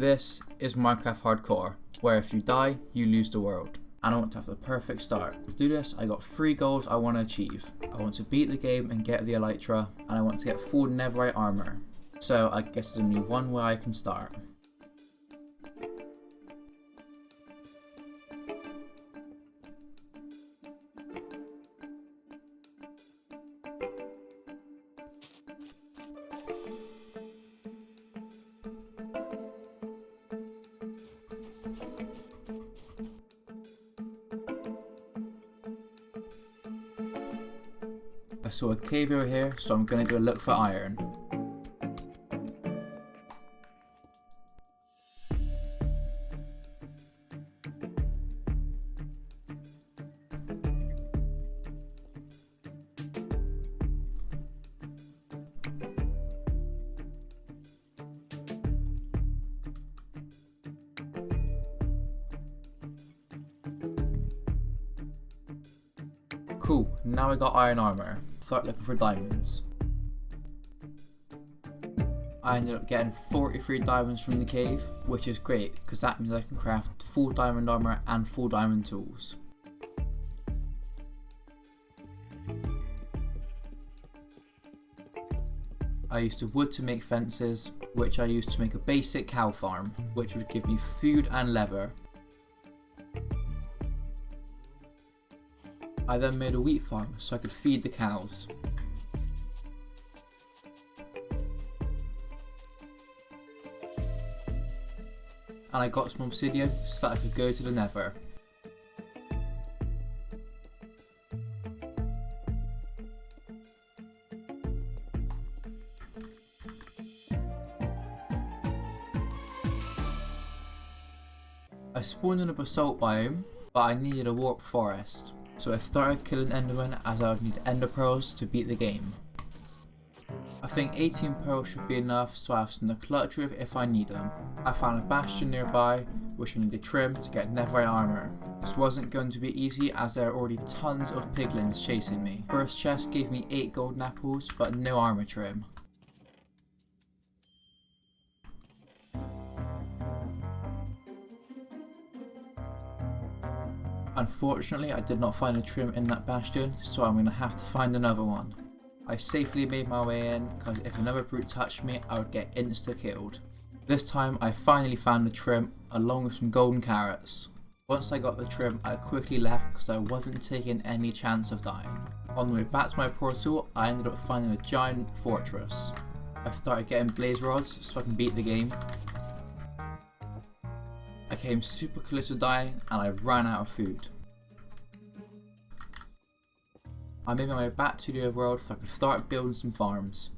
This is Minecraft Hardcore, where if you die, you lose the world. And I want to have the perfect start. To do this, I got 3 goals I want to achieve. I want to beat the game and get the elytra, and I want to get full netherite armor. So I guess there's only one way I can start. I saw a cave over here, so I'm going to go look for iron. Cool, now I got iron armor. Start looking for diamonds. I ended up getting 43 diamonds from the cave, which is great because that means I can craft full diamond armor and full diamond tools. I used the wood to make fences, which I used to make a basic cow farm, which would give me food and leather. I then made a wheat farm so I could feed the cows. And I got some obsidian so that I could go to the Nether. I spawned in a basalt biome, but I needed a warp forest. So I started killing endermen as I would need ender pearls to beat the game. I think 18 pearls should be enough so I have some to clutch with if I need them. I found a bastion nearby which I needed trim to get netherite armor. This wasn't going to be easy as there are already tons of piglins chasing me. First chest gave me 8 golden apples but no armor trim. Unfortunately, I did not find a trim in that bastion, so I'm going to have to find another one. I safely made my way in, because if another brute touched me, I would get insta-killed. This time, I finally found the trim, along with some golden carrots. Once I got the trim, I quickly left because I wasn't taking any chance of dying. On the way back to my portal, I ended up finding a giant fortress. I started getting blaze rods so I can beat the game. I came super close to dying and I ran out of food. I made my way back to the overworld so I could start building some farms.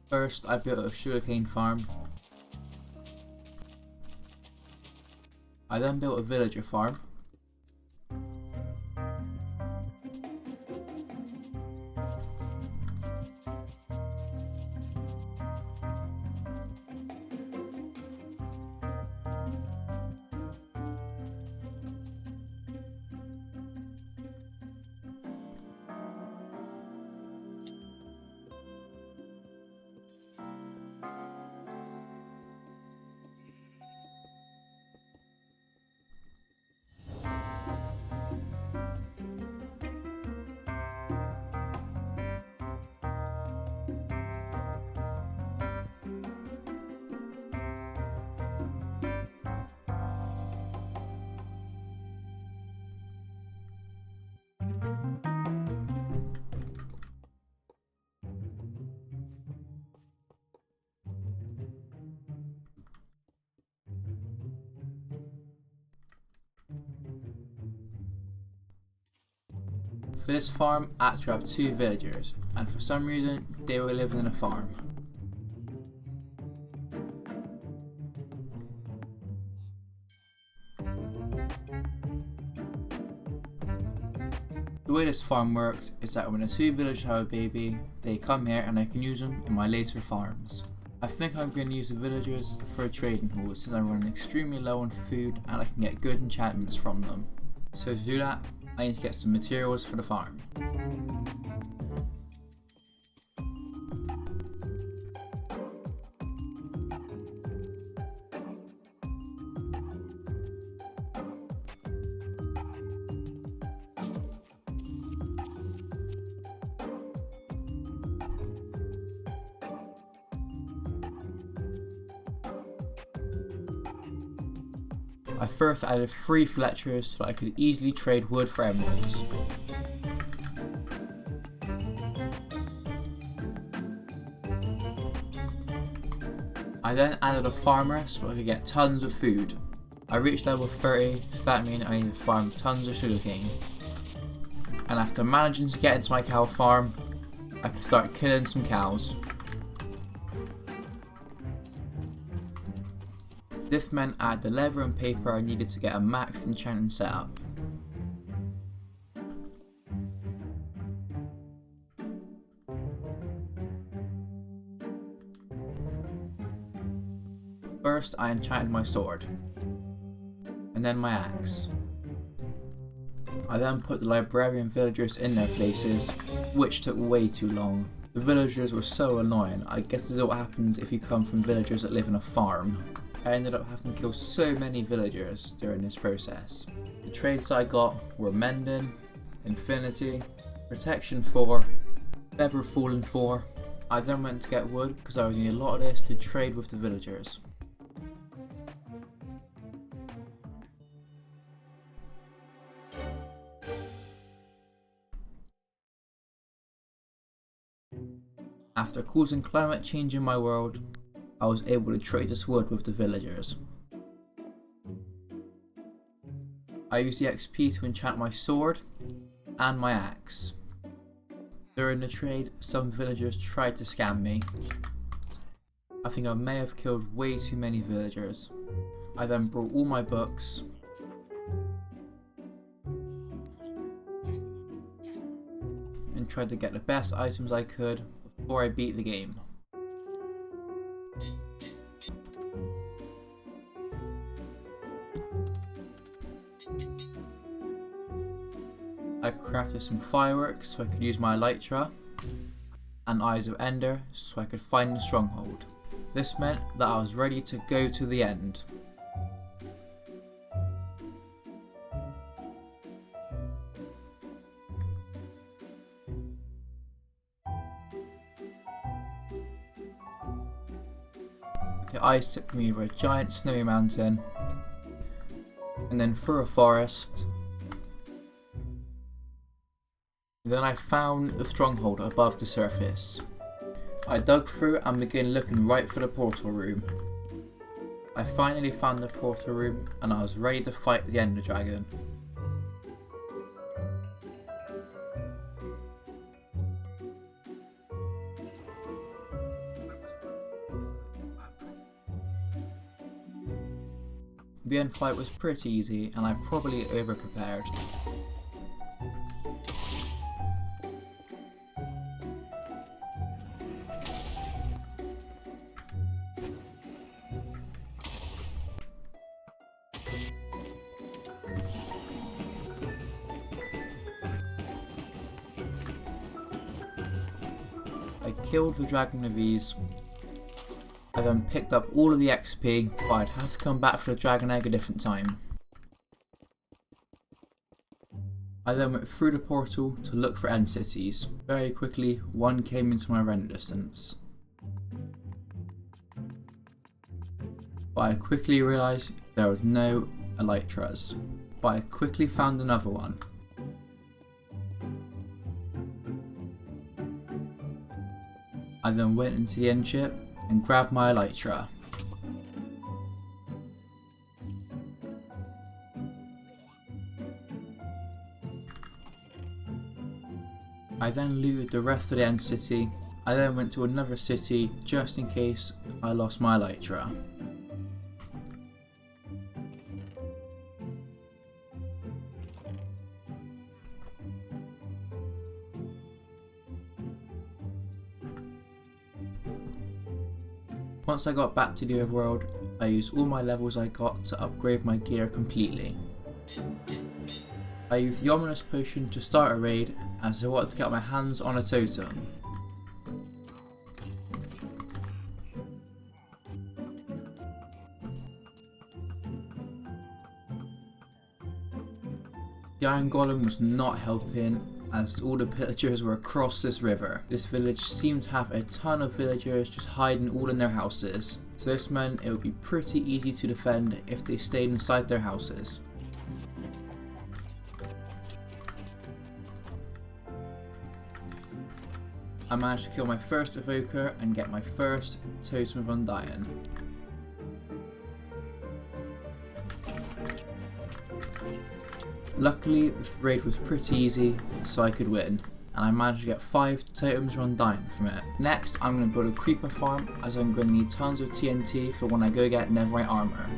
First I built a sugarcane farm. I then built a villager farm. For this farm, I had to have 2 villagers, and for some reason, they were living in a farm. The way this farm works is that when the 2 villagers have a baby, they come here and I can use them in my later farms. I think I'm going to use the villagers for a trading hall since I'm running extremely low on food and I can get good enchantments from them. So to do that, I need to get some materials for the farm. I first added 3 elytras so that I could easily trade wood for emeralds. I then added a farmer so I could get tons of food. I reached level 30, so that means I need to farm tons of sugarcane. And after managing to get into my cow farm, I could start killing some cows. This meant I had the leather and paper I needed to get a max enchanting setup. First I enchanted my sword, and then my axe. I then put the librarian villagers in their places, which took way too long. The villagers were so annoying. I guess this is what happens if you come from villagers that live in a farm. I ended up having to kill so many villagers during this process. The trades I got were mending, infinity, protection 4, feather falling 4. I then went to get wood because I would need a lot of this to trade with the villagers. After causing climate change in my world, I was able to trade this wood with the villagers. I used the XP to enchant my sword and my axe. During the trade, some villagers tried to scam me. I think I may have killed way too many villagers. I then brought all my books and tried to get the best items I could before I beat the game. I crafted some fireworks so I could use my elytra, and eyes of ender so I could find the stronghold. This meant that I was ready to go to the end. The ice took me over a giant snowy mountain, and then through a forest. Then I found the stronghold above the surface. I dug through and began looking right for the portal room. I finally found the portal room and I was ready to fight the Ender Dragon. The end fight was pretty easy and I probably over prepared. I killed the dragon of ease. I then picked up all of the XP, but I'd have to come back for the dragon egg a different time. I then went through the portal to look for end cities. Very quickly, one came into my render distance. But I quickly realised there was no elytras. But I quickly found another one. I then went into the end ship and grabbed my elytra. I then looted the rest of the end city. I then went to another city just in case I lost my elytra. Once I got back to the overworld, I used all my levels I got to upgrade my gear completely. I used the ominous potion to start a raid as I wanted to get my hands on a totem. The Iron Golem was not helping as all the villagers were across this river. This village seemed to have a ton of villagers just hiding all in their houses. so this meant it would be pretty easy to defend if they stayed inside their houses. I managed to kill my first evoker and get my first totem of undying. Luckily, the raid was pretty easy, so I could win, and I managed to get 5 totems of undying from it. Next, I'm going to build a creeper farm, as I'm going to need tons of TNT for when I go get netherite armor.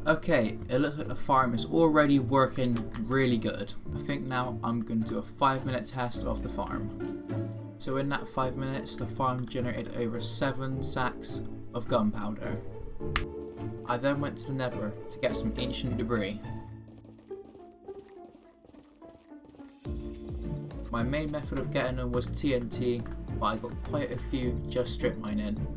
Okay, it looks like the farm is already working really good. I think now I'm going to do a 5-minute test of the farm. So in that 5 minutes, the farm generated over 7 sacks of gunpowder. I then went to the Nether to get some ancient debris. My main method of getting them was TNT, but I got quite a few just strip mining.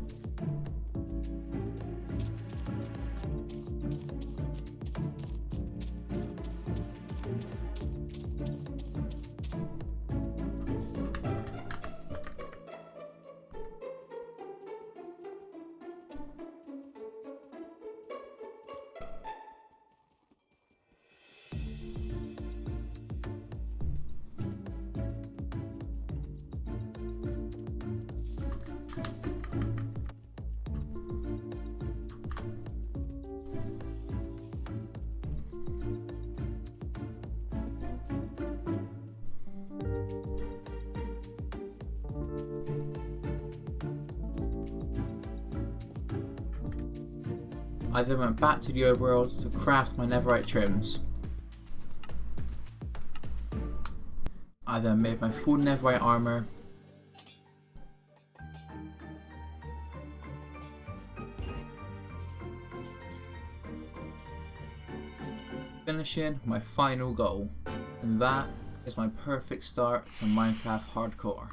I then went back to the overworld to craft my netherite trims. I then made my full netherite armor. Finishing my final goal, and that is my perfect start to Minecraft Hardcore.